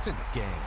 It's in the game.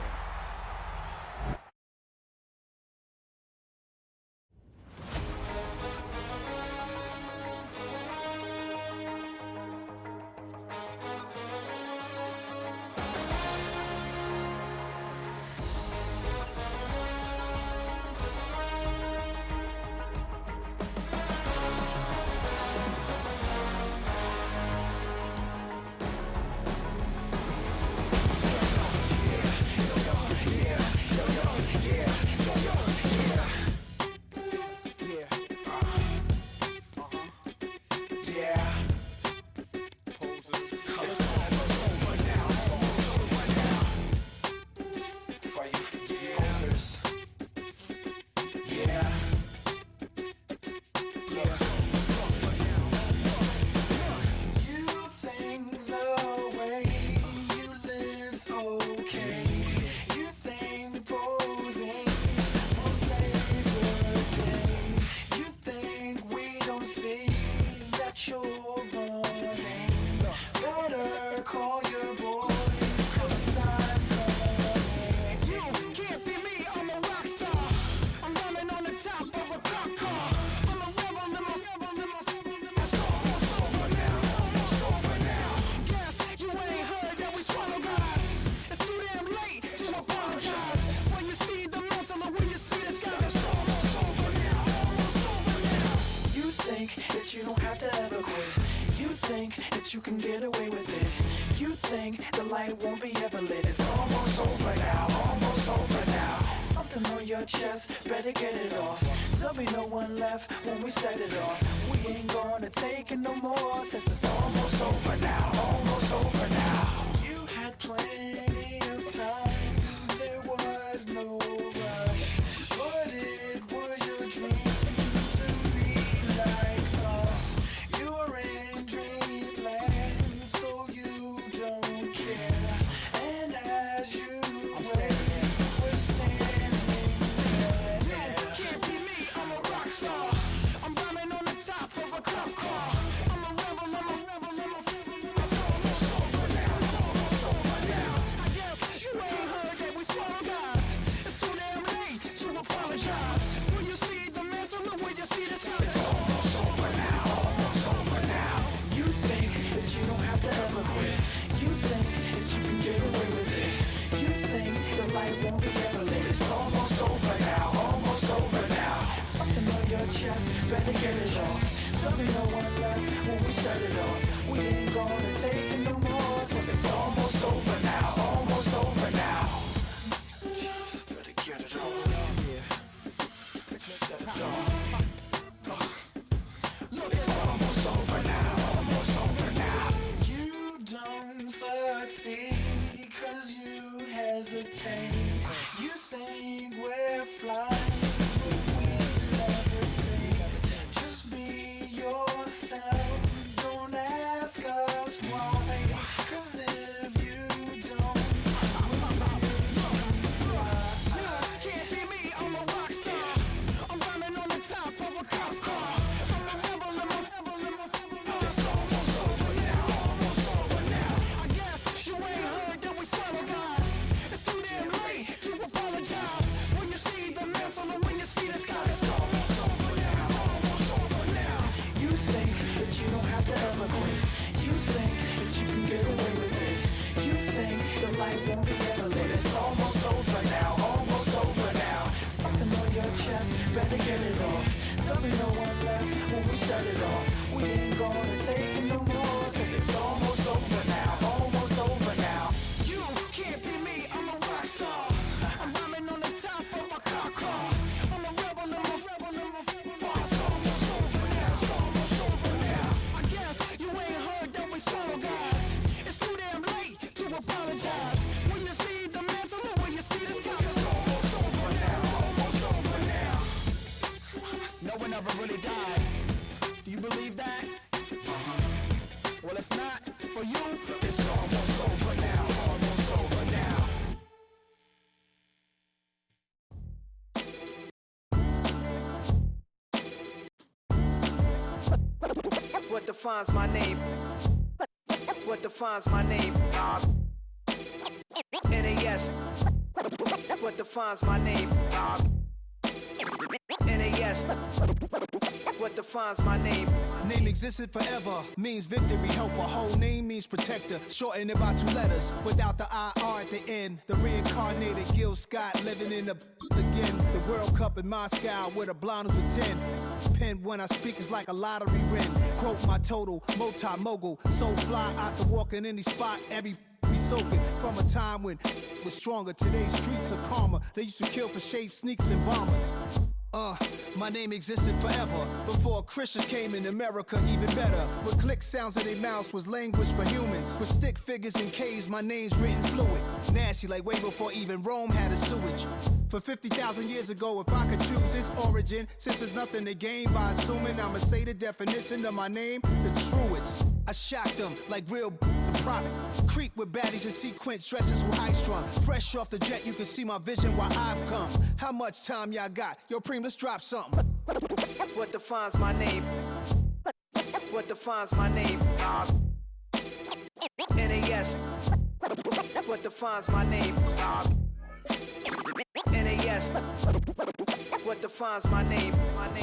You don't have to ever quit. You think that you can get away with it. You think the light won't be ever lit. It's almost over now, almost over now. Something on your chest, better get it off. There'll be no one left when we set it off. We ain't gonna take it no more, since it's almost over now, almost over now. You had plenty of time, there was no rush, but it was your dream. Better get it off. There'll be no one left when we set it off. We ain't gonna take it no more, since it's almost over now, almost over now. Just better get it off. Yeah. Set it off. Look, it's almost over now, almost over now. You don't succeed 'cause you hesitate. You think we're flying. Don't ask us why, 'cause if you don't, can't be me, I'm a rock star. I'm running on the top of a cop's car. I'm a rebel, it's almost over now, almost over now. I guess you ain't heard that we swallow guys. It's too damn late to apologize. When you see the mantle and when you see the sky, it's almost over now, almost over now. You think that you don't have to ever quit. You think that you can get away with it. You think the light won't be ever lit. It's almost over now, almost over now. Something on your chest, better get it off. There'll be no one left when we set it off. We ain't gonna take it no more, since it's almost over now, almost over now. You can't be me, I'm a rock star. I'm rhyming on the top of my car. I'm a rebel, it's almost over now, it's almost over now. I guess you ain't heard that we swallow guys. It's too damn late to apologize. When you see the mantle or when you see the sky, it's almost over now, almost over now. No one ever really dies. Do you believe that? Well, if not, for you, it's almost over now, almost over now. What defines my name? What defines my name? It ain't NAS. What defines my name? NAS. What defines my name? Name existed forever, means victory, helper. Whole name means protector, shortened it by 2 letters, without the IR at the end. The reincarnated Gil Scott, living in the again. The World Cup in Moscow, with a blind who's a 10. Pen when I speak is like a lottery win. Quote my total, multi-mogul, so fly out to walk in any spot, every be soaking from a time when was stronger. Today's streets are calmer. They used to kill for shade sneaks and bombers. My name existed forever before Christians came in America, even better. With click sounds in their mouths was language for humans. With stick figures and K's, my name's written fluid. Nasty like way before even Rome had a sewage. For 50,000 years ago, if I could choose its origin, since there's nothing to gain by assuming I'ma say the definition of my name, the truest. I shocked them like real prop. Creep with baddies in sequence, dresses with high strung. Fresh off the jet, you can see my vision where I've come. How much time y'all got? Yo, Preem, let's drop something. What defines my name? What defines my name? NAS. What defines my name? NAS. What defines my name?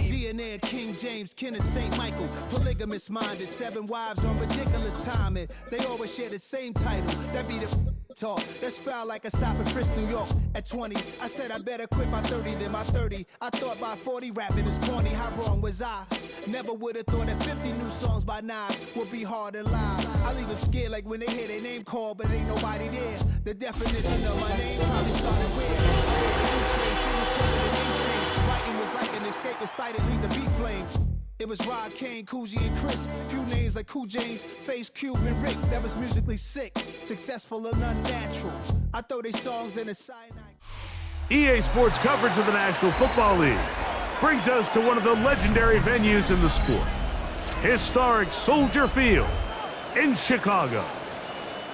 DNA of King James, kin of St. Michael. Polygamous minded, 7 wives on ridiculous timing. They always share the same title. That be the talk. That's foul like a stop in Frisk, New York. At 20, I said I better quit by 30 than by 30. I thought by 40 rapping is corny. How wrong was I? Never would have thought that 50 new songs by Nas would be hard to live. I leave them scared like when they hear their name called, but ain't nobody there. The definition of my name probably started where? Fingers covered in ink stains. Writing was like an escape recited, leave the beat flame. It was Rod, Kane, Coogee, and Chris. Few names like Cool James, Face, Cube, and Rick. That was musically sick, successful and unnatural. I throw they songs in a cyanide. EA Sports coverage of the National Football League brings us to one of the legendary venues in the sport. Historic Soldier Field in Chicago.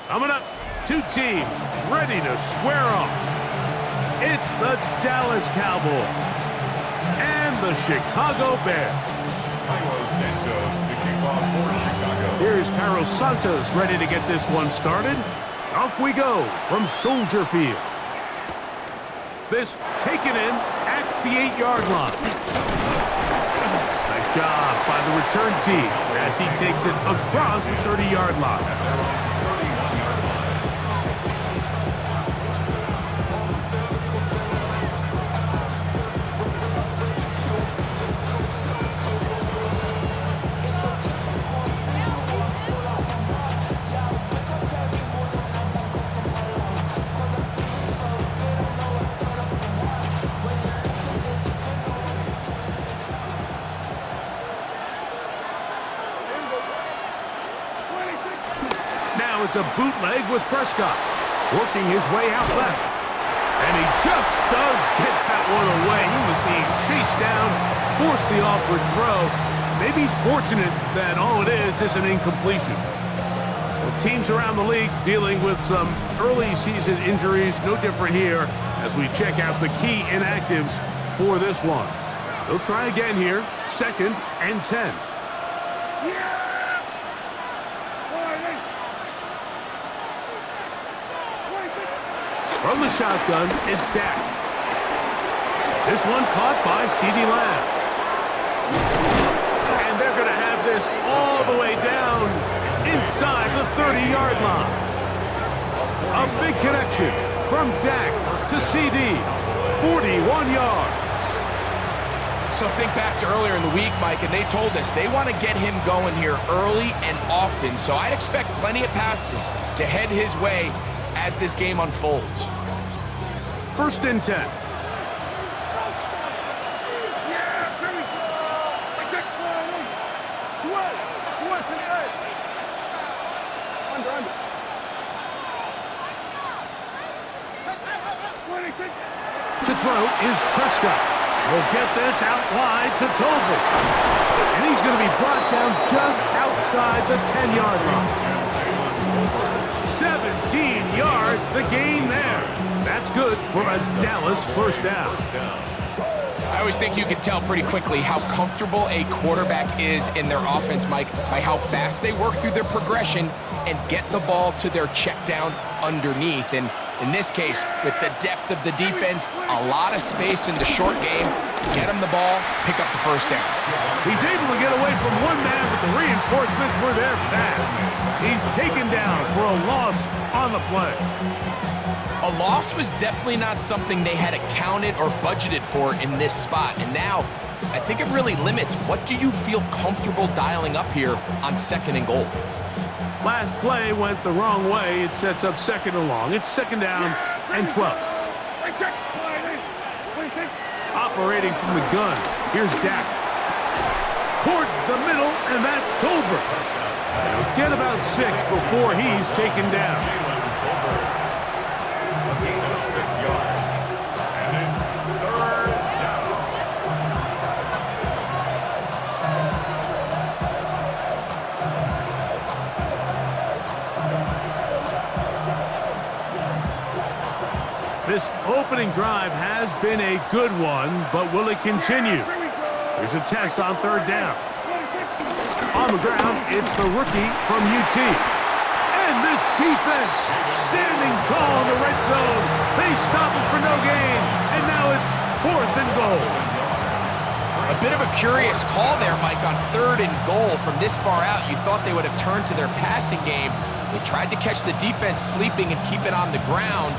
Coming up, 2 teams ready to square off. It's the Dallas Cowboys and the Chicago Bears. Carlos Santos to kick off for Chicago. Here's Carlos Santos ready to get this one started. Off we go from Soldier Field. This taken in at the 8-yard line. Nice job by the return team as he takes it across the 30-yard line. It's a bootleg with Prescott, working his way out left. And he just does get that one away. He was being chased down, forced the awkward throw. Maybe he's fortunate that all it is an incompletion. Well, teams around the league dealing with some early season injuries, no different here as we check out the key inactives for this one. They'll try again here, 2nd and 10. From the shotgun, it's Dak. This one caught by CeeDee Lamb. And they're going to have this all the way down inside the 30-yard line. A big connection from Dak to CeeDee, 41 yards. So think back to earlier in the week, Mike, and they told us they want to get him going here early and often. So I expect plenty of passes to head his way as this game unfolds. 1st and 10. To throw is Prescott. Will get this out wide to Tolbert. And he's going to be brought down just outside the 10-yard line. 17 yards, the gain there. That's good for a Dallas first down. I always think you can tell pretty quickly how comfortable a quarterback is in their offense, Mike, by how fast they work through their progression and get the ball to their check down underneath. And In this case, with the depth of the defense, a lot of space in the short game, get him the ball, pick up the first down. He's able to get away from one man, but the reinforcements were there fast. He's taken down for a loss on the play. A loss was definitely not something they had accounted or budgeted for in this spot. And now, I think it really limits what do you feel comfortable dialing up here on 2nd and goal. Last play went the wrong way. It sets up 2nd and long. It's 2nd down and 12. Operating from the gun. Here's Dak. Towards the middle, and that's Tolbert. They'll get about 6 before he's taken down. A gain of 6 yards. And it's 3rd down. This opening drive has been a good one, but will it continue? Here's a test on 3rd down. On the ground, it's the rookie from UT. And this defense standing tall in the red zone. They stop him for no gain, and now it's 4th and goal. A bit of a curious call there, Mike, on 3rd and goal. From this far out, you thought they would have turned to their passing game. They tried to catch the defense sleeping and keep it on the ground.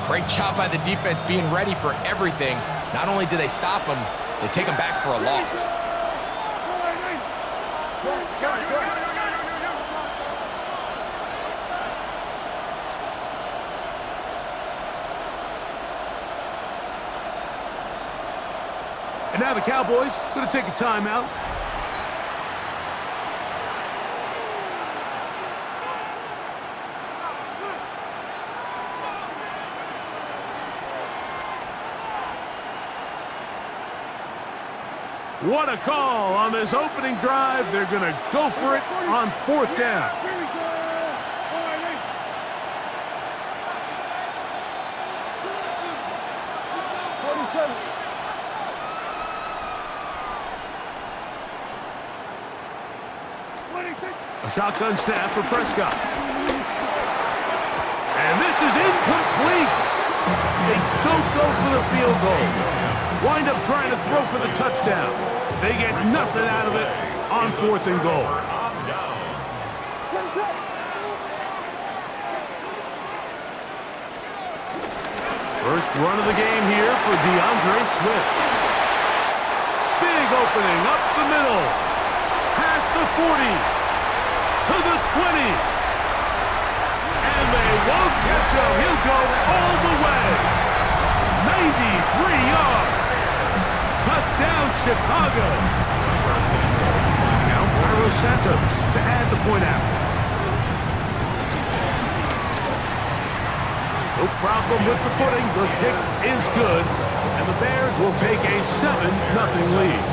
Great job by the defense being ready for everything. Not only do they stop him, they take him back for a loss. And now the Cowboys going to take a timeout. What a call on this opening drive. They're going to go for it on 4th down. A shotgun snap for Prescott. And this is incomplete. They don't go for the field goal. Wind up trying to throw for the touchdown. They get nothing out of it on 4th and goal. First run of the game here for DeAndre Swift. Big opening up the middle. Past the 40. To the 20. And they won't catch him. He'll go all the way. 93 yards. Touchdown, Chicago. Now Carlos Santos to add the point after. No problem with the footing. The kick is good. And the Bears will take a 7-0 lead.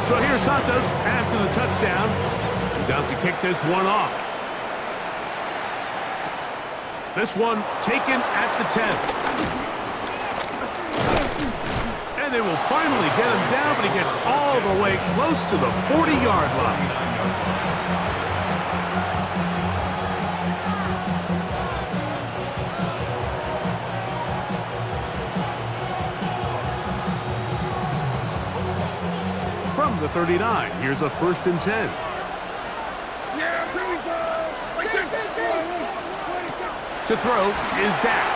So here's Santos after the touchdown. He's out to kick this one off. This one taken at the 10. And they will finally get him down, but he gets all the way close to the 40-yard line. From the 39, here's a 1st and 10. To throw is Dak.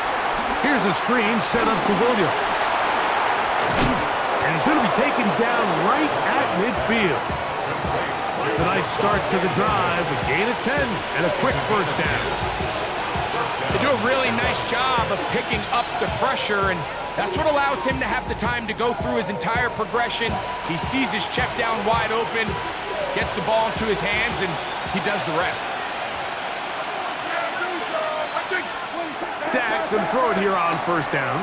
Here's a screen set up to Williams. And he's going to be taken down right at midfield. It's a nice start to the drive, a gain of 10, and a quick 1st down. They do a really nice job of picking up the pressure, and that's what allows him to have the time to go through his entire progression. He sees his check down wide open, gets the ball into his hands, and he does the rest. Dak going to throw it here on 1st down.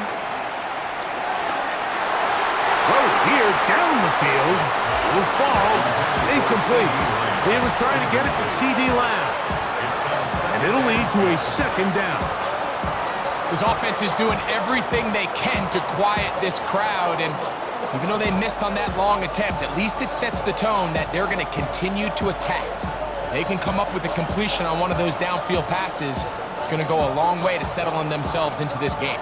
Throw here down the field. Will fall. Incomplete. He was trying to get it to C.D. Lamb. And it'll lead to a 2nd down. This offense is doing everything they can to quiet this crowd, and Even though they missed on that long attempt, at least it sets the tone that they're going to continue to attack. They can come up with a completion on one of those downfield passes. It's going to go a long way to settling themselves into this game.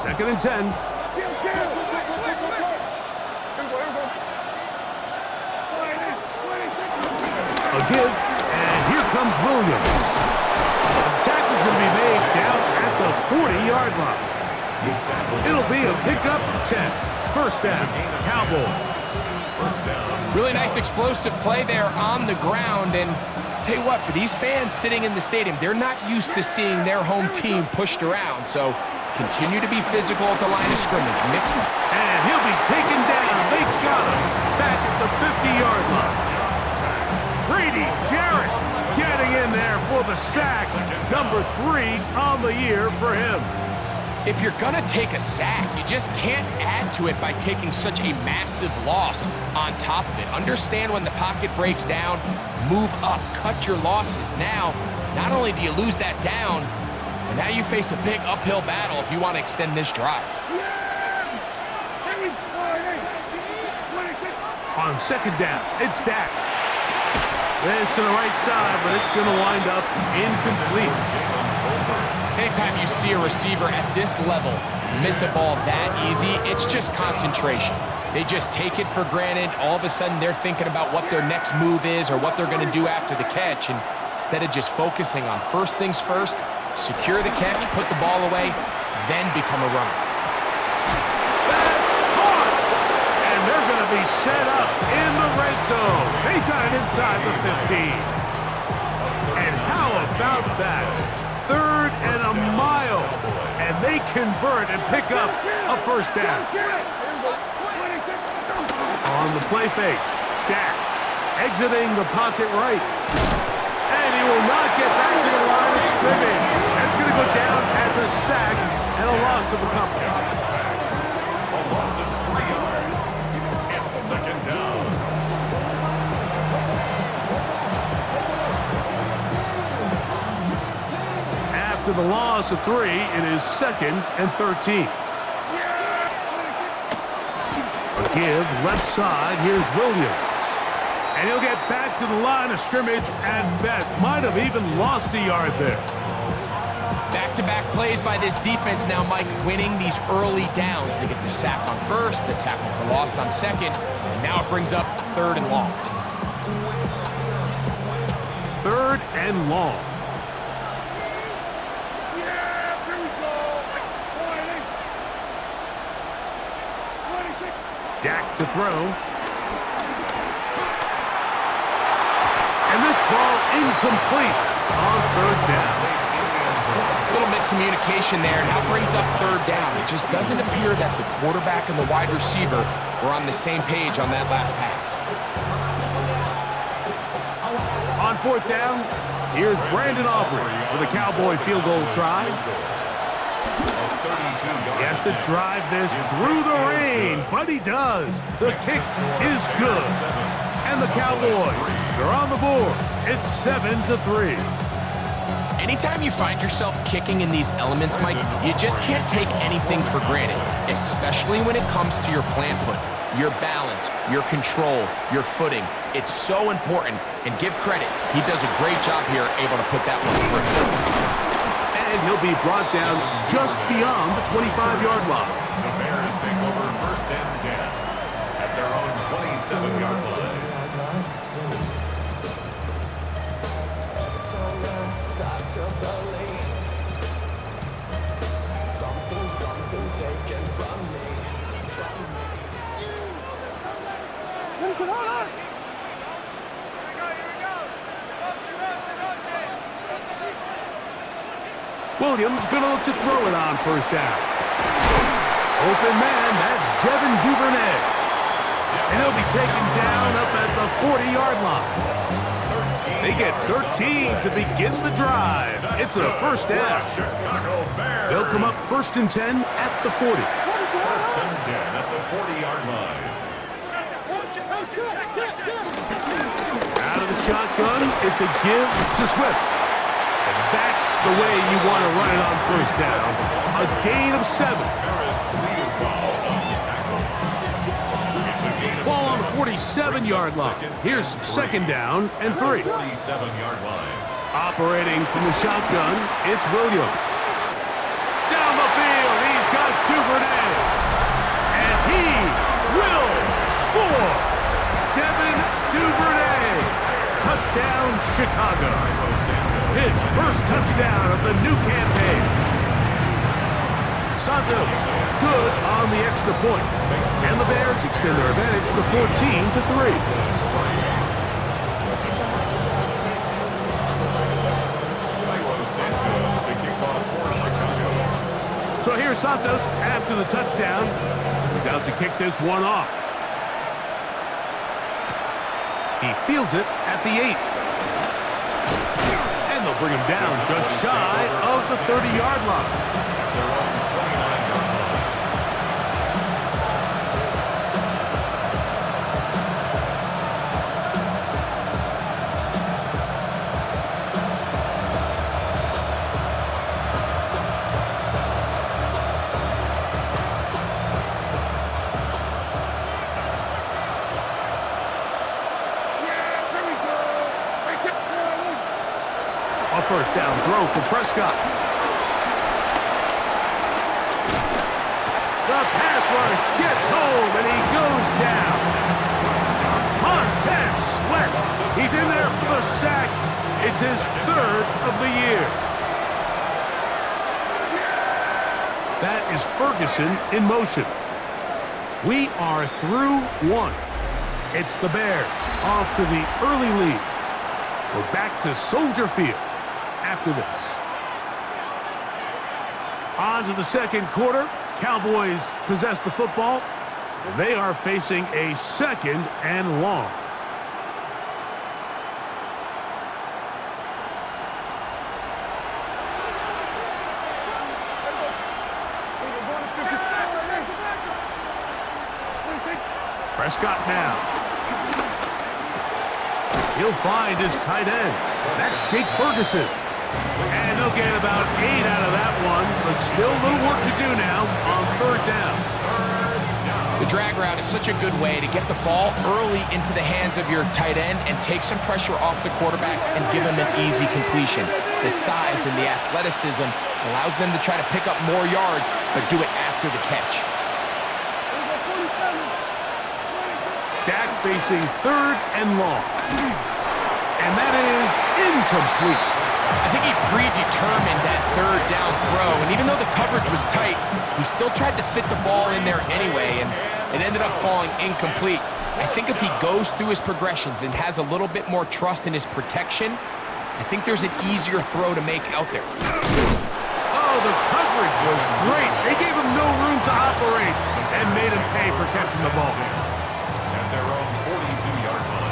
Second and 10. A give, and here comes Williams. The tackle's going to be made down at the 40-yard line. It'll be a pickup of 10. First down, Cowboys. Really nice explosive play there on the ground, and tell you what, for these fans sitting in the stadium, they're not used to seeing their home team pushed around, so continue to be physical at the line of scrimmage. Mixed. And he'll be taken down. They got him back at the 50-yard line. Brady Jarrett getting in there for the sack. Number 3 on the year for him. If you're going to take a sack, you just can't add to it by taking such a massive loss on top of it. Understand when the pocket breaks down, move up, cut your losses. Now, not only do you lose that down, but now you face a big uphill battle if you want to extend this drive. On second down, it's Dak. This to the right side, but it's going to wind up incomplete. Anytime you see a receiver at this level miss a ball that easy, it's just concentration. They just take it for granted. All of a sudden, they're thinking about what their next move is or what they're going to do after the catch, and instead of just focusing on first things first, secure the catch, put the ball away, then become a runner. And they're going to be set up in the red zone. They got it inside the 15. And how about that? 3rd and a mile. And they convert and pick up a first down. On the play fake, Dak exiting the pocket right. And he will not get back to the line of scrimmage. That's going to go down as a sack and a loss of a couple. A loss of 3 yards. It's second down. After the loss of 3, it is 2nd and 13. A give left side. Here's Williams. And he'll get back to the line of scrimmage and best. Might have even lost a yard there. Back-to-back plays by this defense now, Mike, winning these early downs. They get the sack on first, the tackle for loss on second, and now it brings up 3rd and long. 3rd and long. Dak to throw. And this ball incomplete on 3rd down. A little miscommunication there, and now brings up 3rd down. It just doesn't appear that the quarterback and the wide receiver were on the same page on that last pass. On 4th down, here's Brandon Aubrey for the Cowboy field goal try. He has to drive this through the rain, but he does. The kick is good. And the Cowboys are on the board. It's 7-3. Anytime you find yourself kicking in these elements, Mike, you just can't take anything for granted, especially when it comes to your plant foot, your balance, your control, your footing. It's so important, and give credit. He does a great job here able to put that one through. And he'll be brought down just beyond the 25-yard line. The Bears take over 1st and 10 at their own 27-yard line. Williams going to look to throw it on 1st down. Open man, that's Devin Duvernay. And he'll be taken down up at the 40-yard line. They get 13 to begin the drive. It's a 1st down. They'll come up 1st and 10 at the 40. 1st and 10 at the 40-yard line. Out of the shotgun, it's a give to Swift. And that's the way you want to run it on first down. A gain of 7. Ball on the 47-yard line. Here's second down and 3. 47-yard line. Operating from the shotgun, it's Williams. Down the field, he's got Duvernay. And he will score. Devin Duvernay. Touchdown, Chicago. His first touchdown of the new campaign. Santos, good on the extra point. And the Bears extend their advantage to 14-3. So here's Santos after the touchdown. He's out to kick this one off. He fields it at the 8. And they'll bring him down just shy of the 30-yard line. A first down throw for Prescott. The pass rush gets home, and he goes down. Montez Sweat. He's in there for the sack. It's his 3rd of the year. That is Ferguson in motion. We are through 1. It's the Bears off to the early lead. We're back to Soldier Field after this. On to the second quarter. Cowboys possess the football, and they are facing a 2nd and long. Prescott now. He'll find his tight end. That's Jake Ferguson. And they'll get about 8 out of that one, but still a little work to do now on 3rd down. The drag route is such a good way to get the ball early into the hands of your tight end and take some pressure off the quarterback and give him an easy completion. The size and the athleticism allows them to try to pick up more yards, but do it after the catch. Dak facing 3rd and long. And that is incomplete. I think he predetermined that 3rd down throw, and even though the coverage was tight, he still tried to fit the ball in there anyway, and it ended up falling incomplete. I think if he goes through his progressions and has a little bit more trust in his protection, I think there's an easier throw to make out there. Oh, the coverage was great. They gave him no room to operate and made him pay for catching the ball. At their own 42-yard line.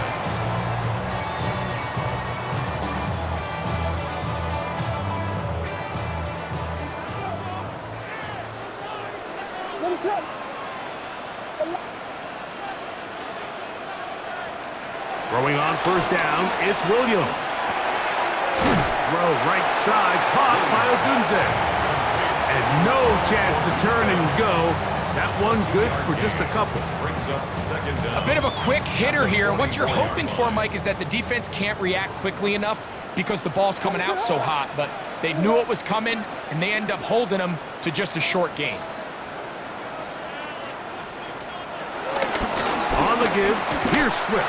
Throwing on first down, it's Williams. Throw right side, caught by Odunze. Has no chance to turn and go. That one's good for just a couple. Brings up 2nd down. A bit of a quick hitter here, and what you're hoping for, Mike, is that the defense can't react quickly enough because the ball's coming out so hot, but they knew it was coming, and they end up holding them to just a short gain. On the give, here's Swift.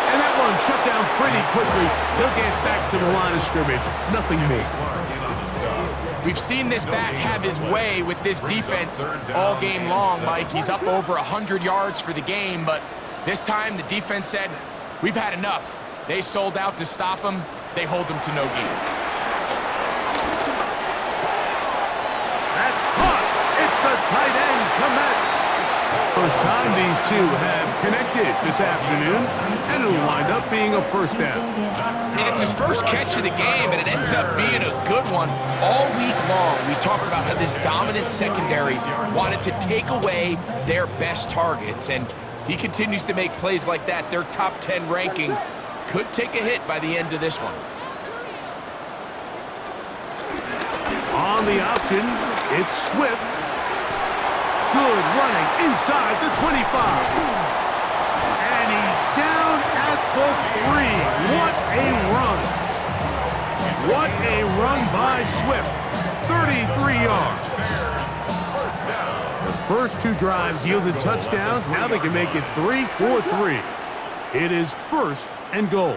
And that one shut down pretty quickly. He'll get back to the line of scrimmage. Nothing more. We've seen this back have his way with this defense all game long, Mike. He's up over 100 yards for the game, but this time the defense said, we've had enough. They sold out to stop him. They hold him to no gain. That's caught. It's the tight end, Komet. First time these two have connected this afternoon, and it'll wind up being a first down. And it's his first catch of the game, and it ends up being a good one. All week long, we talked about how this dominant secondary wanted to take away their best targets, and he continues to make plays like that. Their top 10 ranking could take a hit by the end of this one. the option. It's Swift. Good running inside the 25. And he's down at the 3. What a run. What a run by Swift. 33 yards. The first 2 drives yielded touchdowns. Now they can make it 3-4-3. It is 1st and goal.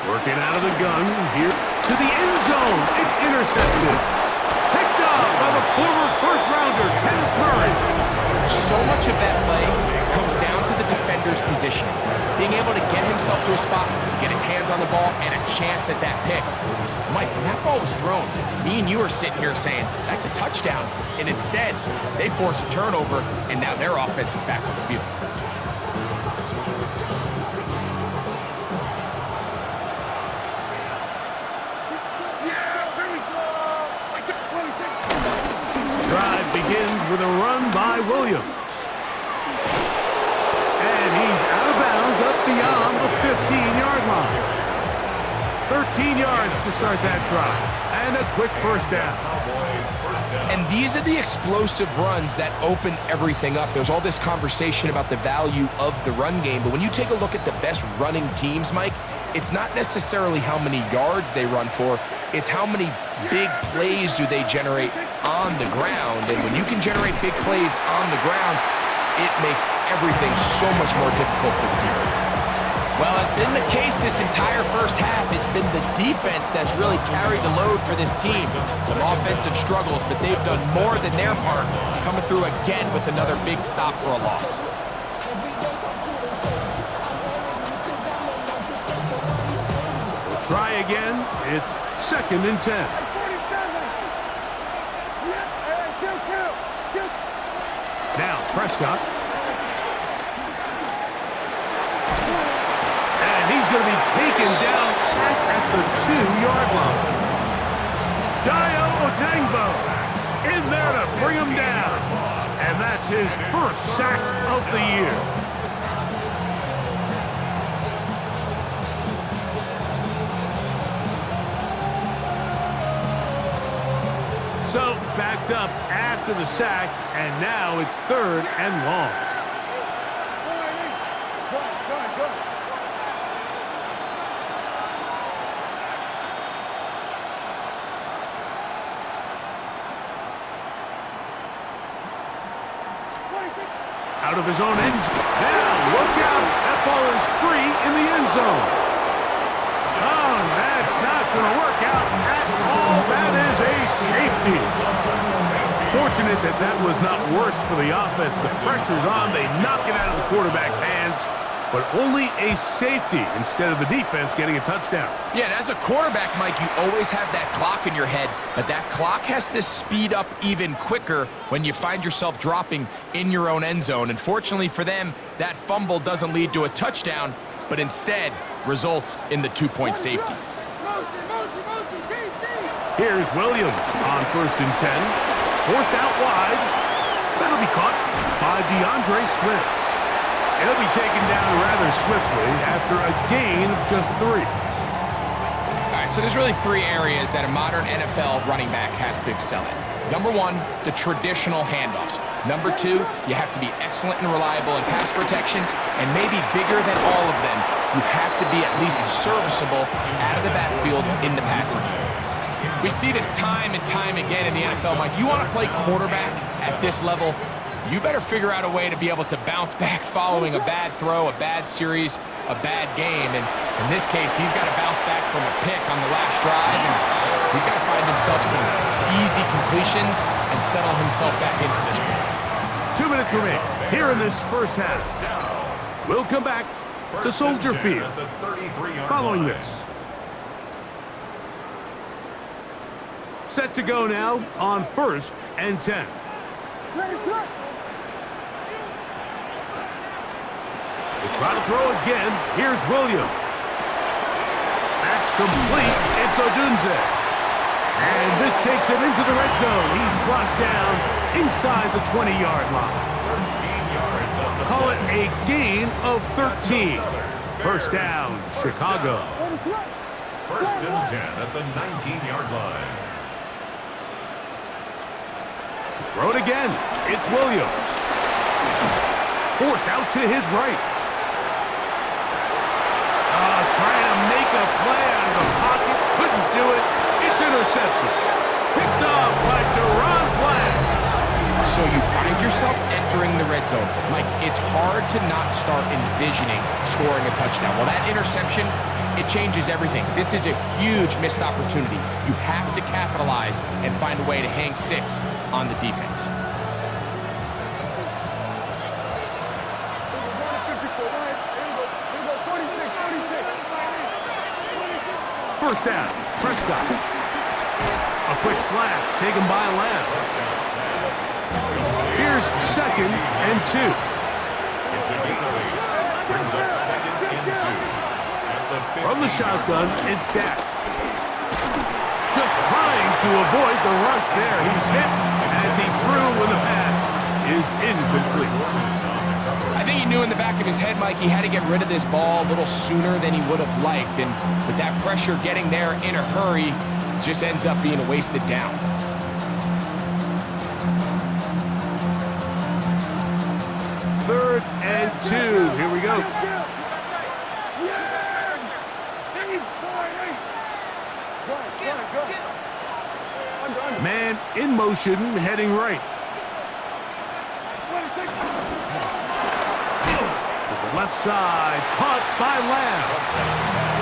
Working out of the gun here to the end zone. It's intercepted. Picked up by the former first-rounder, Kenneth Murray. So much of that play comes down to the defender's positioning. Being able to get himself to a spot, to get his hands on the ball, and a chance at that pick. Mike, when that ball was thrown, me and you are sitting here saying, that's a touchdown. And instead, they force a turnover, and now their offense is back on the field. Drive begins with a run by Williams. And he's out of bounds up beyond the 15-yard line. 13 yards to start that drive. And a quick first down. And these are the explosive runs that open everything up. There's all this conversation about the value of the run game, but when you take a look at the best running teams, Mike, it's not necessarily how many yards they run for, it's how many big plays do they generate on the ground. And when you can generate big plays on the ground, it makes everything so much more difficult for the defense. Well, as been the case this entire first half, it's been the defense that's really carried the load for this team. Some offensive struggles, but they've done more than their part, coming through again with another big stop for a loss. Try again. It's 2nd and 10. Now Prescott. And he's going to be taken down at the 2-yard line. Dio Otangbo in there to bring him down. And that's his first sack of the year. So, backed up after the sack, and now it's 3rd and long. Out of his own end zone. Now, look out. That ball is free in the end zone. Oh, that's not going to work out at all. That is a safety. Fortunate that that was not worse for the offense. The pressure's on. They knock it out of the quarterback's hands, but only a safety instead of the defense getting a touchdown. Yeah, and as a quarterback, Mike, you always have that clock in your head, but that clock has to speed up even quicker when you find yourself dropping in your own end zone. And fortunately for them, that fumble doesn't lead to a touchdown, but instead results in the 2-point safety. Here's Williams on 1st and 10. Forced out wide. That'll be caught by DeAndre Swift. He'll be taken down rather swiftly after a gain of just 3. All right, so there's really 3 areas that a modern NFL running back has to excel in. Number 1, the traditional handoffs. Number 2, you have to be excellent and reliable in pass protection, and maybe bigger than all of them, you have to be at least serviceable out of the backfield in the passing game. We see this time and time again in the NFL, Mike. You want to play quarterback at this level, you better figure out a way to be able to bounce back following a bad throw, a bad series, a bad game. And in this case, he's got to bounce back from a pick on the last drive, and he's got to find himself some easy completions and settle himself back into this one. 2 minutes remain here in this first half. We'll come back to Soldier Field following this. Set to go now on 1st and 10. They try to throw again. Here's Williams. That's complete. It's Odunze. And this takes him into the red zone. He's brought down inside the 20-yard line. Call it a gain of 13. First down, Chicago. First and 10 at the 19-yard line. Throw it again. It's Williams. Forced out to his right. Trying to make a play out of the pocket. Couldn't do it. It's intercepted. Picked off by Deron Bland. So you find yourself entering the red zone. Mike, it's hard to not start envisioning scoring a touchdown. Well, that interception, it changes everything. This is a huge missed opportunity. You have to capitalize and find a way to hang 6 on the defense. First down, Prescott. A quick slant taken by Lamb. Here's second and 2. It's a gain of 8. Brings up second and 2. At the 15. From the shotgun, it's Dak. Just trying to avoid the rush there. He's hit as he threw when the pass is incomplete. I think he knew in the back of his head, Mike, he had to get rid of this ball a little sooner than he would have liked. And with that pressure getting there in a hurry, it just ends up being a wasted down. Third and 2. Here we go. Man in motion, heading right. To the left side, caught by Lamb.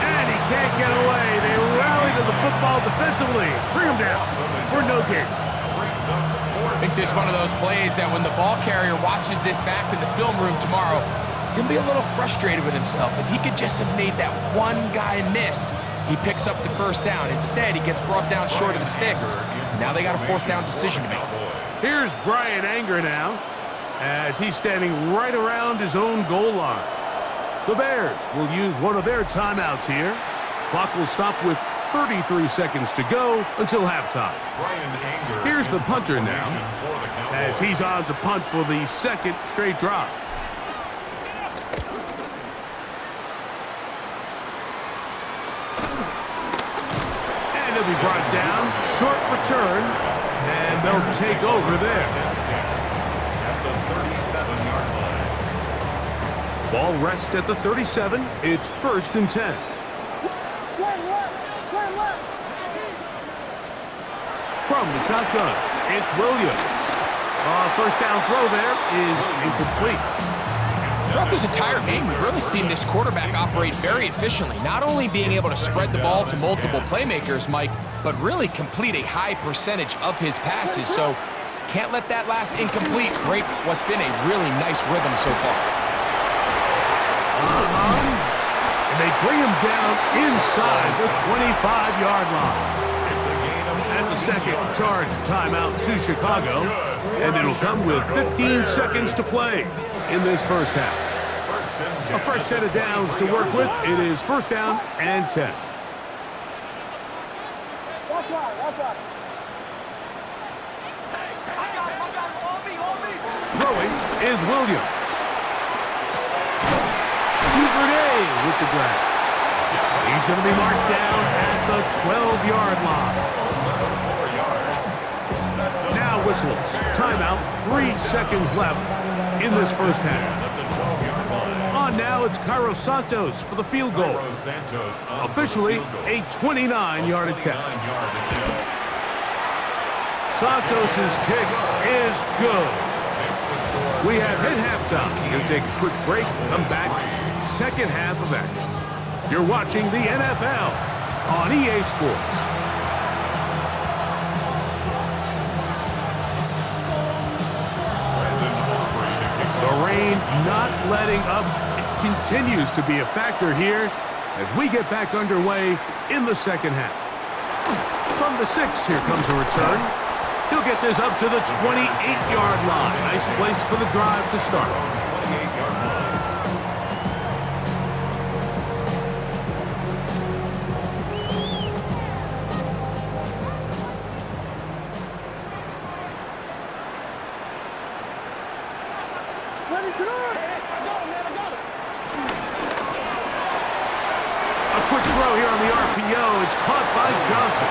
And he can't get away. They rally to the football defensively. Bring him down for no gain. I think this is one of those plays that when the ball carrier watches this back in the film room tomorrow, he's going to be a little frustrated with himself. If he could just have made that one guy miss, he picks up the first down. Instead, he gets brought down short of the sticks. Now they got a fourth down decision to make. Here's Brian Anger now, as he's standing right around his own goal line. The Bears will use one of their timeouts here. Clock will stop with 33 seconds to go until halftime. Here's the punter now, as he's on to punt for the second straight drive. And he'll be brought down. Short return, and they'll take over there. At the 37-yard line. Ball rests at the 37. It's first and 10. From the shotgun, it's Williams. First down throw there is incomplete. Throughout this entire game, we've really seen this quarterback operate very efficiently, not only being able to spread the ball to multiple playmakers, Mike, but really complete a high percentage of his passes. So can't let that last incomplete break what's been a really nice rhythm so far. And they bring him down inside the 25-yard line. That's a second charge timeout to Chicago, and it'll come with 15 seconds to play in this first half. A fresh set of downs to work with. It is first down and 10. Throwing is Williams. Duvernay with the grab. He's going to be marked down at the 12-yard line. Now whistles. Timeout. 3 seconds left in this first half. On now, it's Cairo Santos for the field goal. Officially a 29-yard attempt. Santos' kick is good. We have hit halftime. We'll take a quick break, come back, second half of action. You're watching the NFL on EA Sports. The rain not letting up. It continues to be a factor here as we get back underway in the second half. From the 6, here comes a return. He'll get this up to the 28-yard line. Nice place for the drive to start. 28-yard line. RPO. It's caught by Johnson.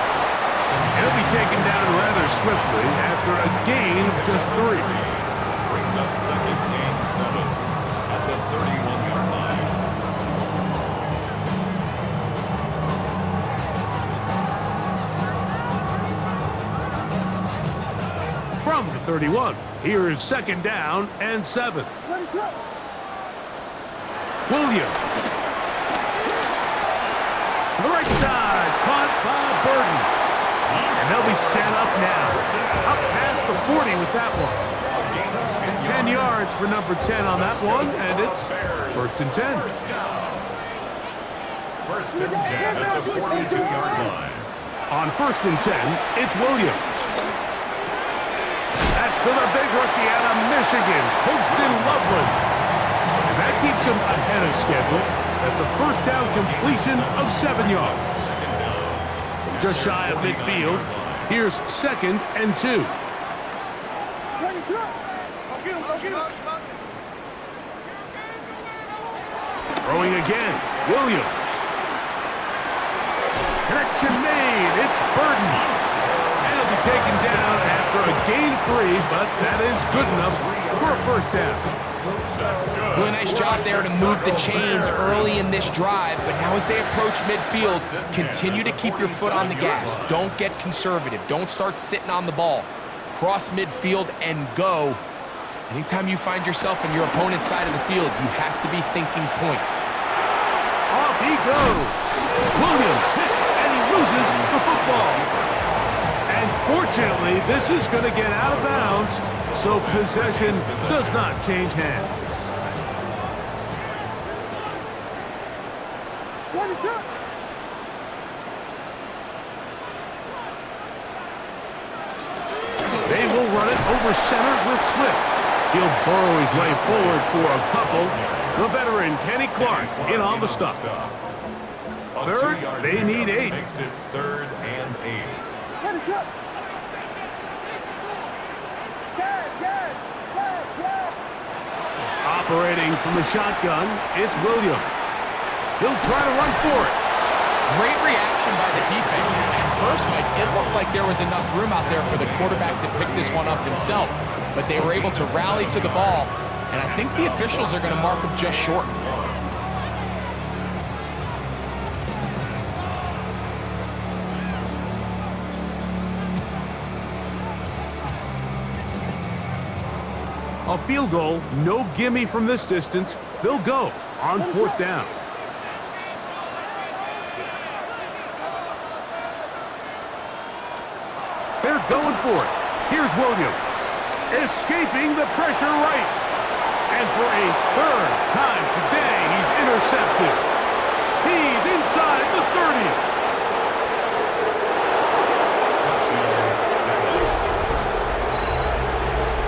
He'll be taken down rather swiftly after a gain of just 3. Brings up second and 7 at the 31-yard line. From the 31, here's second down and 7. Williams. To the right side, caught by Burden. And they'll be set up now. Up past the 40 with that one. 10 yards for number 10 on that one, and it's first and 10. First and 10 at the 42-yard line. On first and 10, it's Williams. That's to the big rookie out of Michigan, Poston Loveland. And that keeps him ahead of schedule. That's a first down completion of 7 yards. Just shy of midfield. Here's second and 2. Throwing again, Williams. Connection made, it's Burden. And he'll be taken down after a gain of 3, but that is good enough for a first down. Really nice job there to move the chains early in this drive, but now as they approach midfield, continue to keep your foot on the gas. Don't get conservative. Don't start sitting on the ball. Cross midfield and go. Anytime you find yourself on your opponent's side of the field, you have to be thinking points. Off he goes. Williams hit, and he loses the football. And fortunately, this is going to get out of bounds, so possession does not change hands. They will run it over center with Swift. He'll burrow his way forward for a couple. The veteran, Kenny Clark, in on the stop. Third, they need 8. Makes it third and 8. Operating from the shotgun, it's Williams. He'll try to run for it. Great reaction by the defense. At first, Mike, it looked like there was enough room out there for the quarterback to pick this one up himself, but they were able to rally to the ball, and I think the officials are going to mark him just short. A field goal, no gimme from this distance. They'll go on fourth down. They're going for it. Here's Williams. Escaping the pressure right. And for a third time today, he's intercepted. He's inside the 30.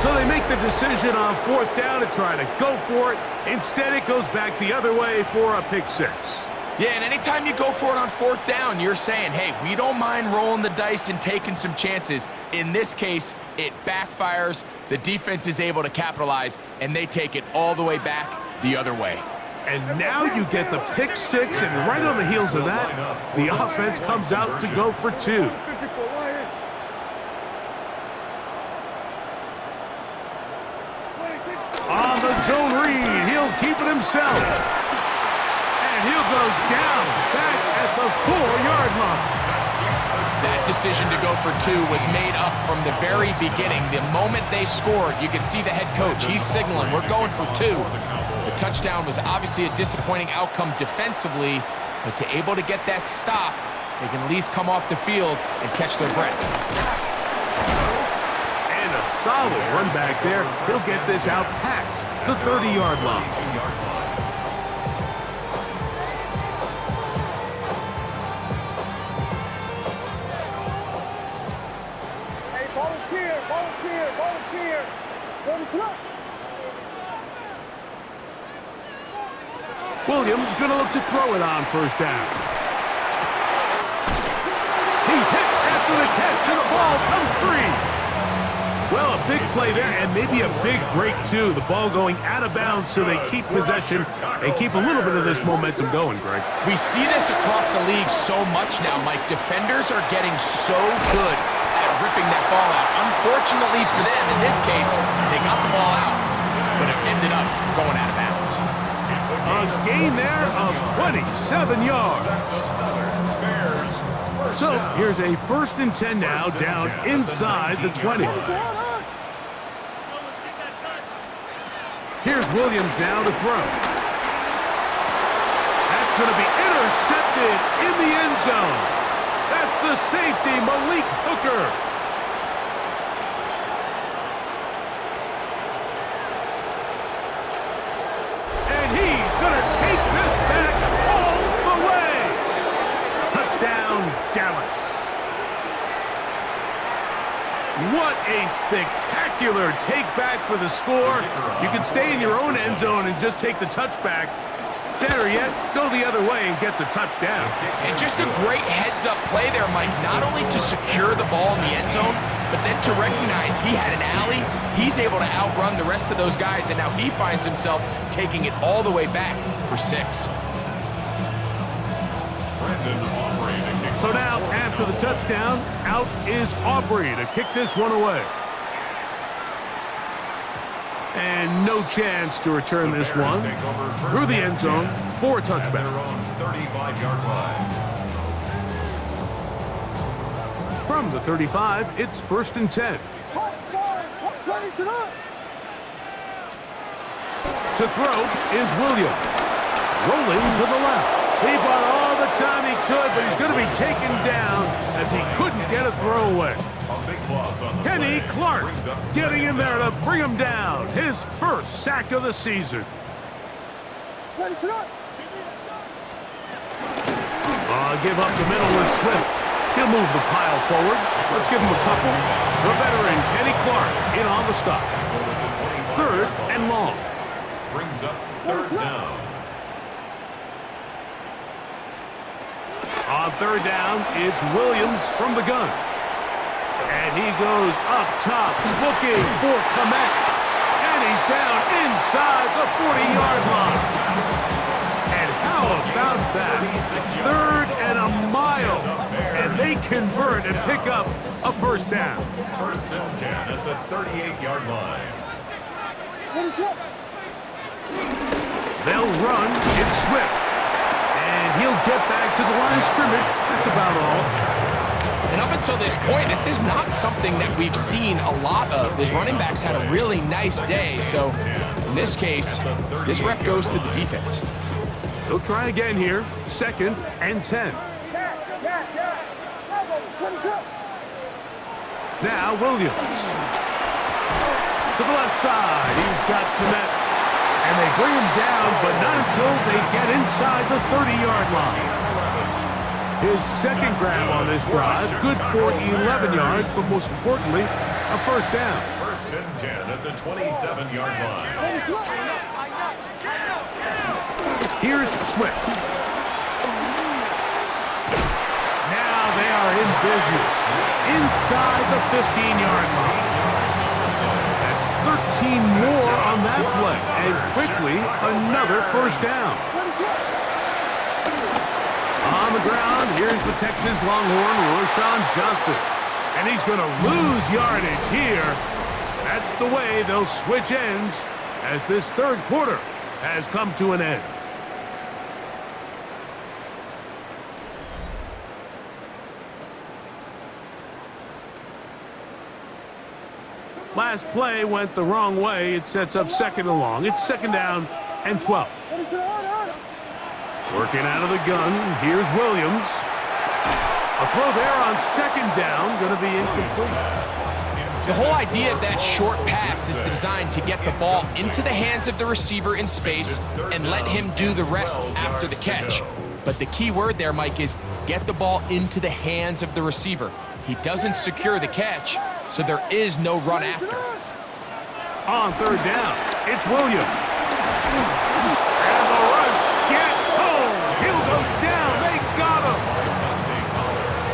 So they make the decision on fourth down to try to go for it. Instead, it goes back the other way for a pick 6. Yeah, and anytime you go for it on fourth down, you're saying, hey, we don't mind rolling the dice and taking some chances. In this case, it backfires. The defense is able to capitalize, and they take it all the way back the other way. And now you get the pick 6, and right on the heels of that, the offense comes out to go for 2. On the zone read, he'll keep it himself. And he'll go down back at the 4-yard line. That decision to go for 2 was made up from the very beginning. The moment they scored, you could see the head coach. He's signaling, we're going for 2. The touchdown was obviously a disappointing outcome defensively, but to able to get that stop, they can at least come off the field and catch their breath. And a solid run back there. He'll get this out past the 30-yard line. Williams going to look to throw it on first down. He's hit after the catch, and the ball comes free. Well, a big play there and maybe a big break, too. The ball going out of bounds so they keep possession and keep a little bit of this momentum going, Greg. We see this across the league so much now, Mike. Defenders are getting so good at ripping that ball out. Unfortunately for them, in this case, they got the ball out, but it ended up going out of bounds. A gain there of 27 yards. So here's a 1st and 10 now, down inside the 20. Here's Williams now to throw. That's going to be intercepted in the end zone. That's the safety, Malik Hooker. And he's going to take this back all the way. Touchdown, Dallas. What a spectacular take back for the score. You can stay in your own end zone and just take the touchback. Better yet, go the other way and get the touchdown. And just a great heads-up play there, Mike, not only to secure the ball in the end zone, but then to recognize he had an alley. He's able to outrun the rest of those guys, and now he finds himself taking it all the way back for 6. So now, after the touchdown, out is Aubrey to kick this one away. And no chance to return this one through the end zone for a touchback. 35-yard line. From the 35, it's 1st and 10. To throw is Williams. Rolling to the left. He bought all the time he could, but he's going to be taken down as he couldn't get a throwaway. Kenny Clark getting in there to bring him down. His 1st sack of the season. Give up the middle with Swift. He'll move the pile forward. Let's give him a couple. The veteran Kenny Clark in on the stop. 3rd and long. Brings up 3rd down. On 3rd down, it's Williams from the gun. And he goes up top, looking for Komet. And he's down inside the 40-yard line. And how about that? 3rd and a mile. And they convert and pick up a 1st down. 1st and 10 at the 38-yard line. They'll run. It's Swift. And he'll get back to the line of scrimmage. That's about all. And up until this point, this is not something that we've seen a lot of. These running backs had a really nice day. So in this case, this rep goes to the defense. They'll try again here. 2nd and 10. Now Williams. To the left side. He's got Komet. And they bring him down, but not until they get inside the 30-yard line. His 2nd grab on this drive, good for 11 yards, but most importantly, a 1st down. 1st and 10 at the 27-yard line. Here's Swift. Now they are in business inside the 15-yard line. That's 13 more on that play, and quickly another 1st down. On the ground, here's the Texas Longhorn, Roshan Johnson. And he's going to lose yardage here. That's the way they'll switch ends as this 3rd quarter has come to an end. Last play went the wrong way. It sets up 2nd and long. It's 2nd down and 12. Working out of the gun, here's Williams. A throw there on 2nd down, going to be incomplete. The whole idea of that short pass is designed to get the ball into the hands of the receiver in space and let him do the rest after the catch. But the key word there, Mike, is get the ball into the hands of the receiver. He doesn't secure the catch, so there is no run after. On 3rd down, it's Williams. And the rush gets home. He'll go down. They got him.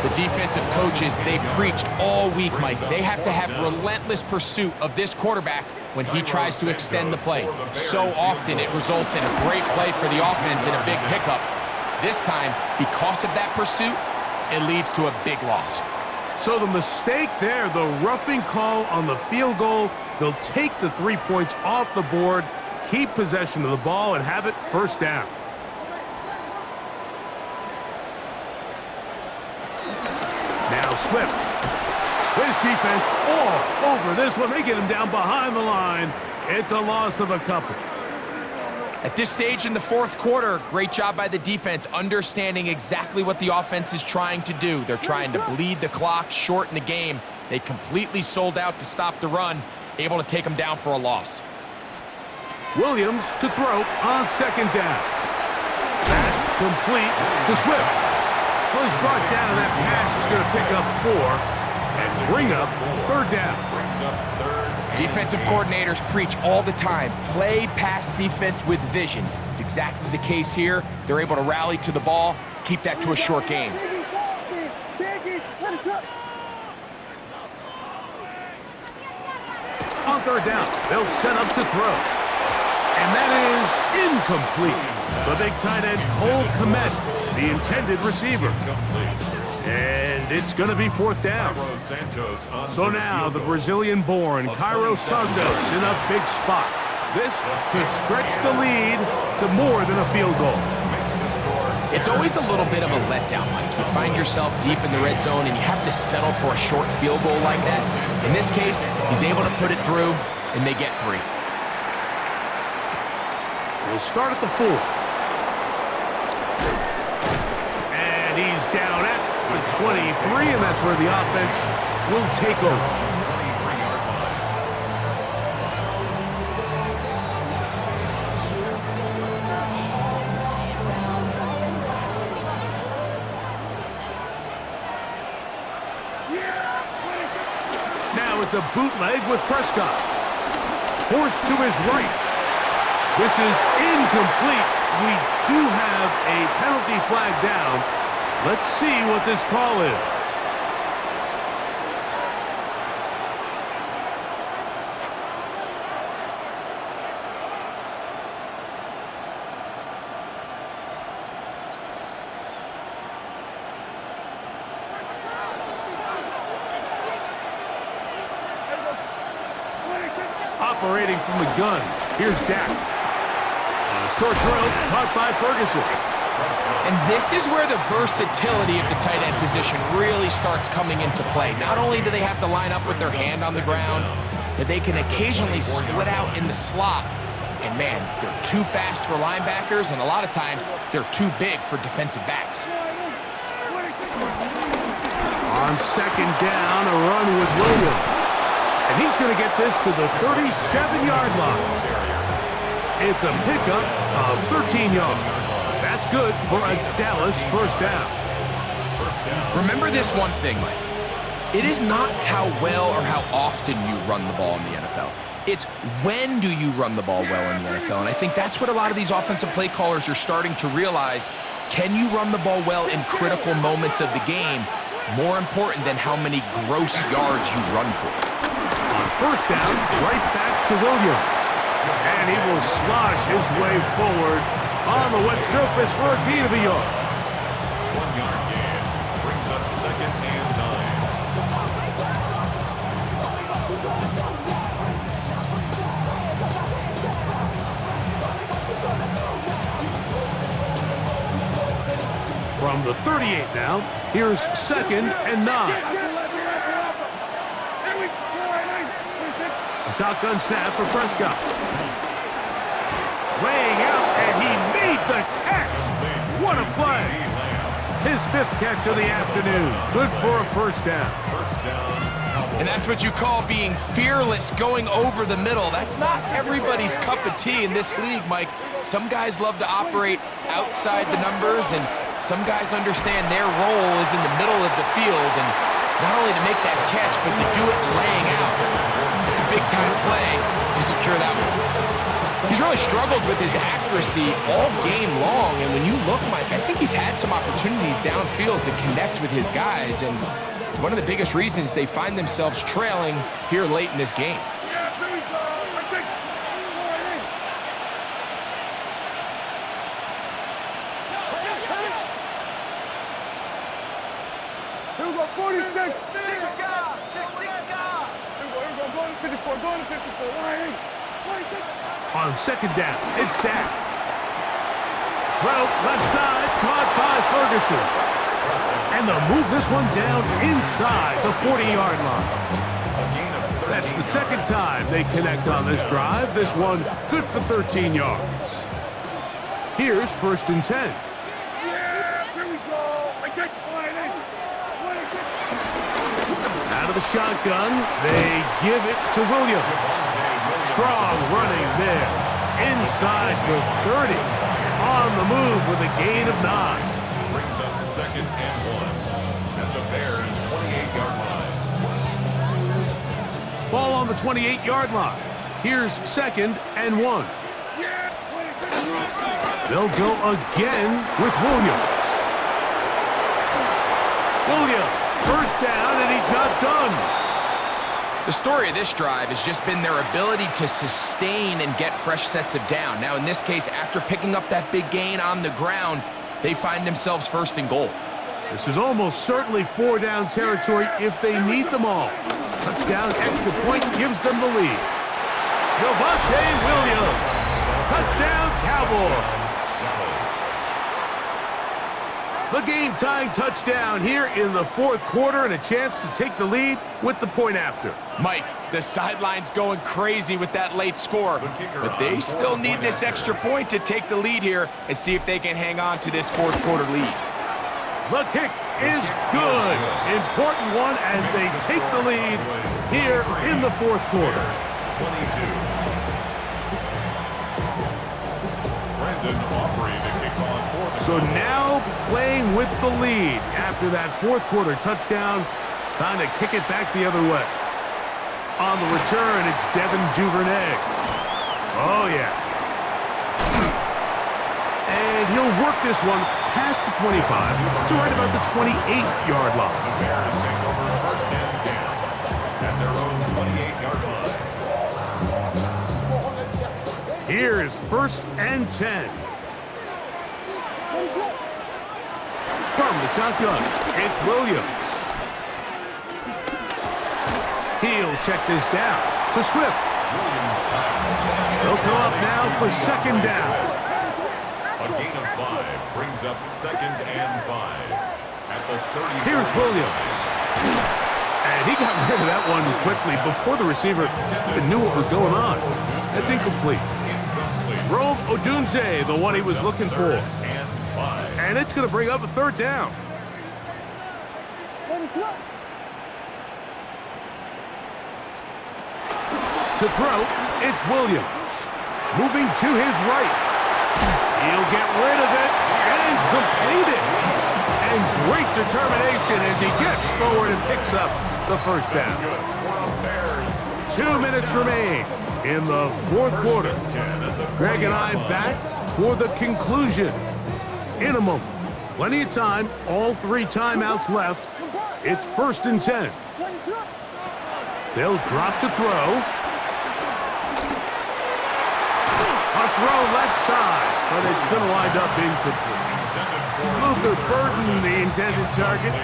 The defensive coaches, they preached all week, Mike. They have to have relentless pursuit of this quarterback when he tries to extend the play. So often it results in a great play for the offense and a big pickup. This time, because of that pursuit, it leads to a big loss. So the mistake there, the roughing call on the field goal, they'll take the 3 points off the board, keep possession of the ball, and have it first down. Now Swift. His defense all over this one. They get him down behind the line. It's a loss of a couple. At this stage in the fourth quarter, great job by the defense, understanding exactly what the offense is trying to do. They're trying to bleed the clock, shorten the game. They completely sold out to stop the run, able to take them down for a loss. Williams to throw on second down. That complete to Swift. Well, he's brought down, and that pass is going to pick up 4 and bring up third down. Defensive coordinators preach all the time, play pass defense with vision. It's exactly the case here. They're able to rally to the ball, keep that to a short game. On third down, they'll set up to throw. And that is incomplete. The big tight end, Cole Kmet, the intended receiver. And it's going to be fourth down. So now the Brazilian-born Cairo Santos in a big spot. This to stretch the lead to more than a field goal. It's always a little bit of a letdown, Mike. You find yourself deep in the red zone and you have to settle for a short field goal like that. In this case, he's able to put it through and they get 3. We'll start at the 4. And he's down at the 23, and that's where the offense will take over. Now it's a bootleg with Prescott. Forced to his right. This is incomplete. We do have a penalty flag down. Let's see what this call is. Operating from the gun, here's Dak. Short throw, caught by Ferguson. And this is where the versatility of the tight end position really starts coming into play. Not only do they have to line up with their hand on the ground, but they can occasionally split out in the slot. And man, they're too fast for linebackers, and a lot of times they're too big for defensive backs. On second down, a run with Williams. And he's going to get this to the 37-yard line. It's a pickup of 13 yards. That's good for a Dallas first down. Remember this one thing, Mike. It is not how well or how often you run the ball in the NFL. It's when do you run the ball well in the NFL. And I think that's what a lot of these offensive play callers are starting to realize. Can you run the ball well in critical moments of the game? More important than how many gross yards you run for. On first down, right back to Williams. And he will slosh his way forward on the wet surface for a gain of a yard. 1-yard gain brings up second and 9. From the 38 now, here's second and 9. A shotgun snap for Prescott. Laying out, and he made the catch. What a play. His 5th catch of the afternoon. Good for a first down. And that's what you call being fearless, going over the middle. That's not everybody's cup of tea in this league, Mike. Some guys love to operate outside the numbers, and some guys understand their role is in the middle of the field, and not only to make that catch, but to do it laying out. It's a big-time play to secure that one. He's really struggled with his accuracy all game long, and when you look, Mike, I think he's had some opportunities downfield to connect with his guys, and it's one of the biggest reasons they find themselves trailing here late in this game. On second down, it's Dak. Throw left side, caught by Ferguson. And they'll move this one down inside the 40-yard line. That's the second time they connect on this drive. This one good for 13 yards. Here's 1st and 10. Out of the shotgun, they give it to Williams. Strong running there. Inside the 30. On the move with a gain of 9. Brings up 2nd and 1 at the Bears' 28-yard line. Ball on the 28-yard line. Here's 2nd and 1. They'll go again with Williams. Williams, 1st down, and he's not done. The story of this drive has just been their ability to sustain and get fresh sets of down. Now, in this case, after picking up that big gain on the ground, they find themselves 1st and goal. This is almost certainly 4-down territory if they need them all. Touchdown, extra point gives them the lead. Javonte Williams. Touchdown, Cowboys. The game-tying touchdown here in the 4th quarter and a chance to take the lead with the point after. Mike, the sideline's going crazy with that late score, but they still need this extra point to take the lead here and see if they can hang on to this 4th quarter lead. The kick is good. Important one as they take the lead here in the 4th quarter. 22. Brandon Aubrey to kick off 4th. So now playing with the lead after that 4th quarter touchdown, time to kick it back the other way. On the return, it's Devin Duvernay. Oh, yeah. And he'll work this one past the 25 to right about the 28-yard line. The Bears take over 1st and 10 at their own 28-yard line. Here's 1st and 10. From the shotgun, it's Williams. He'll check this down to Swift. They'll come up now for 2nd down. A gain of 5 brings up 2nd and 5 at the 30. Here's Williams. And he got rid of that one quickly before the receiver even knew what was going on. That's incomplete. Rome Odunze, the one he was looking for. And it's going to bring up a 3rd down. To throw, it's Williams. Moving to his right. He'll get rid of it and complete it. And great determination as he gets forward and picks up the 1st down. 2 minutes remain in the 4th quarter. Greg and I back for the conclusion. In a moment. Plenty of time. All 3 timeouts left. It's 1st and 10. They'll drop to throw. A throw left side, but it's going to wind up incomplete. Luther Burden, the intended target.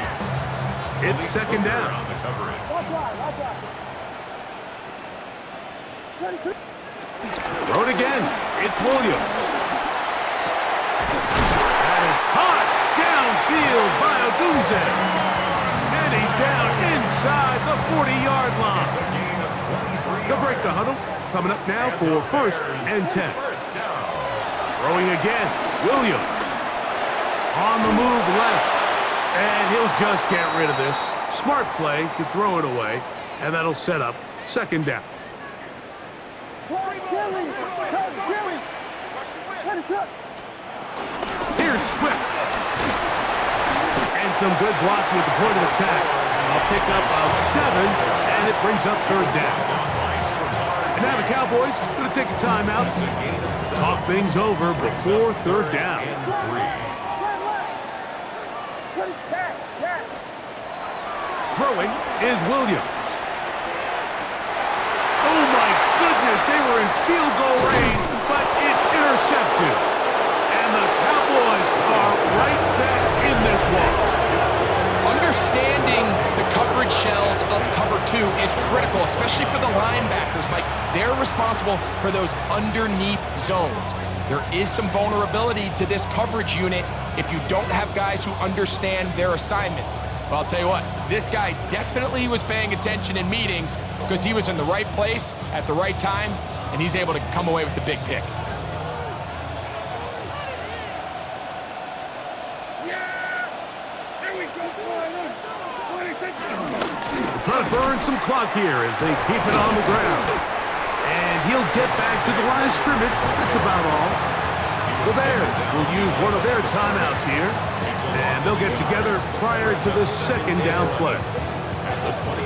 It's 2nd down. Throw it again. It's Williams. That is caught downfield by Odunze. And he's down inside the 40-yard line. They'll break the huddle. Coming up now for 1st and 10. Throwing again, Williams. On the move left. And he'll just get rid of this. Smart play to throw it away. And that'll set up 2nd down. Here's Swift. And some good blocking at the point of attack. I'll pick up 7, and it brings up 3rd down. Now the Cowboys going to take a timeout. Talk things over before third down. Throwing is Williams. Oh my goodness, they were in field goal range, but it's intercepted. And the Cowboys are right back in this one. Understanding the coverage shells of cover 2 is critical, especially for the linebackers, Mike. They're responsible for those underneath zones. There is some vulnerability to this coverage unit if you don't have guys who understand their assignments. But I'll tell you what, this guy definitely was paying attention in meetings because he was in the right place at the right time, and he's able to come away with the big pick. Trying to burn some clock here as they keep it on the ground. And he'll get back to the line of scrimmage. That's about all. The Bears will use one of their timeouts here. And they'll get together prior to the second down play.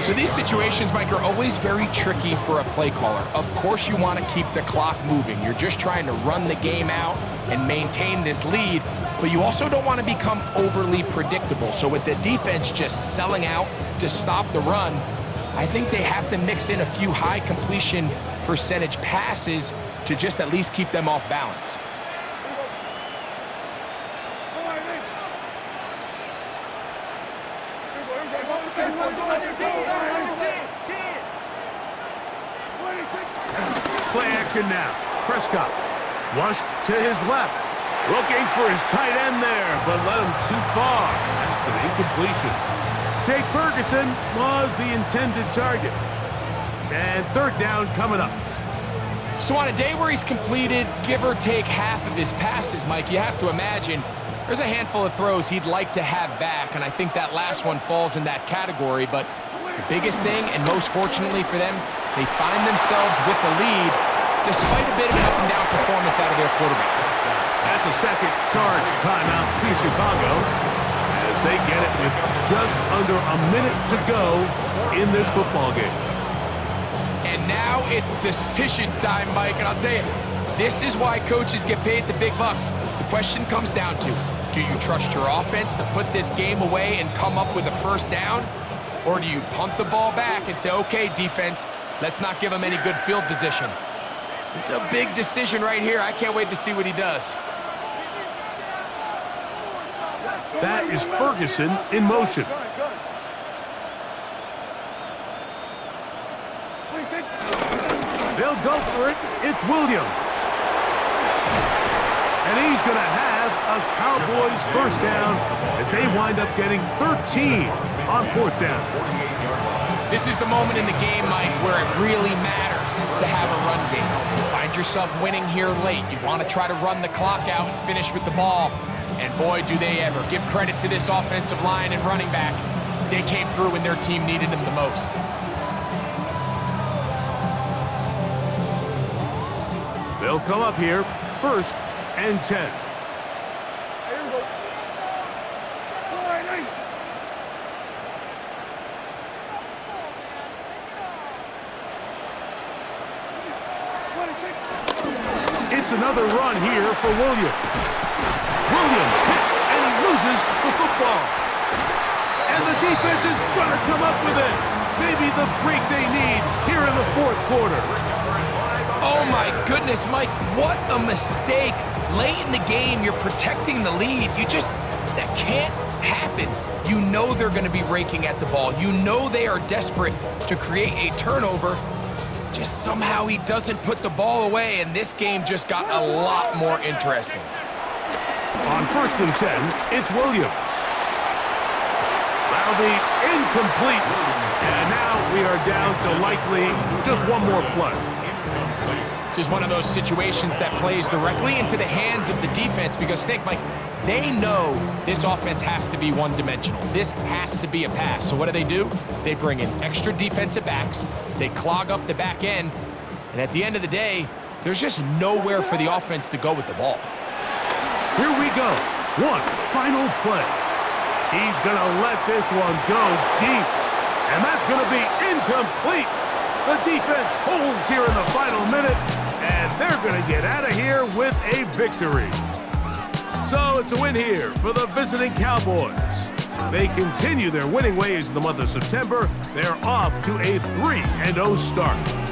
So these situations, Mike, are always very tricky for a play caller. Of course you want to keep the clock moving. You're just trying to run the game out and maintain this lead, but you also don't want to become overly predictable. So with the defense just selling out to stop the run, I think they have to mix in a few high completion percentage passes to just at least keep them off balance. Play action now. Prescott flushed to his left. Looking for his tight end there, but led him too far. That's an incompletion. Jake Ferguson was the intended target. And third down coming up. So on a day where he's completed, give or take half of his passes, Mike, you have to imagine there's a handful of throws he'd like to have back, and I think that last one falls in that category. But the biggest thing, and most fortunately for them, they find themselves with a lead despite a bit of an up-and-down performance out of their quarterback. That's a second charge timeout to Chicago as they get it with just under a minute to go in this football game. And now it's decision time, Mike, and I'll tell you, this is why coaches get paid the big bucks. The question comes down to, do you trust your offense to put this game away and come up with a first down? Or do you pump the ball back and say, okay, defense, let's not give him any good field position? This is a big decision right here. I can't wait to see what he does. That is Ferguson in motion. They'll go for it. It's Williams. And he's going to have a Cowboys first down as they wind up getting 13 on fourth down. This is the moment in the game, Mike, where it really matters to have a run game. You find yourself winning here late. You want to try to run the clock out and finish with the ball. And boy, do they ever. Give credit to this offensive line and running back. They came through when their team needed them the most. They'll come up here, 1st and 10. It's another run here for Williams. Williams hit, and he loses the football. And the defense is going to come up with it. Maybe the break they need here in the fourth quarter. Oh my goodness, Mike, what a mistake. Late in the game, you're protecting the lead. That can't happen. You know they're going to be raking at the ball. You know they are desperate to create a turnover. Just somehow he doesn't put the ball away, and this game just got a lot more interesting. On 1st and 10, it's Williams. That'll be incomplete. And now we are down to likely just one more play. This is one of those situations that plays directly into the hands of the defense because think, Mike, they know this offense has to be one-dimensional. This has to be a pass. So what do? They bring in extra defensive backs. They clog up the back end. And at the end of the day, there's just nowhere for the offense to go with the ball. Here we go. One final play. He's going to let this one go deep. And that's going to be incomplete. The defense holds here in the final minute, and they're going to get out of here with a victory. So it's a win here for the visiting Cowboys. They continue their winning ways in the month of September. They're off to a 3-0 start.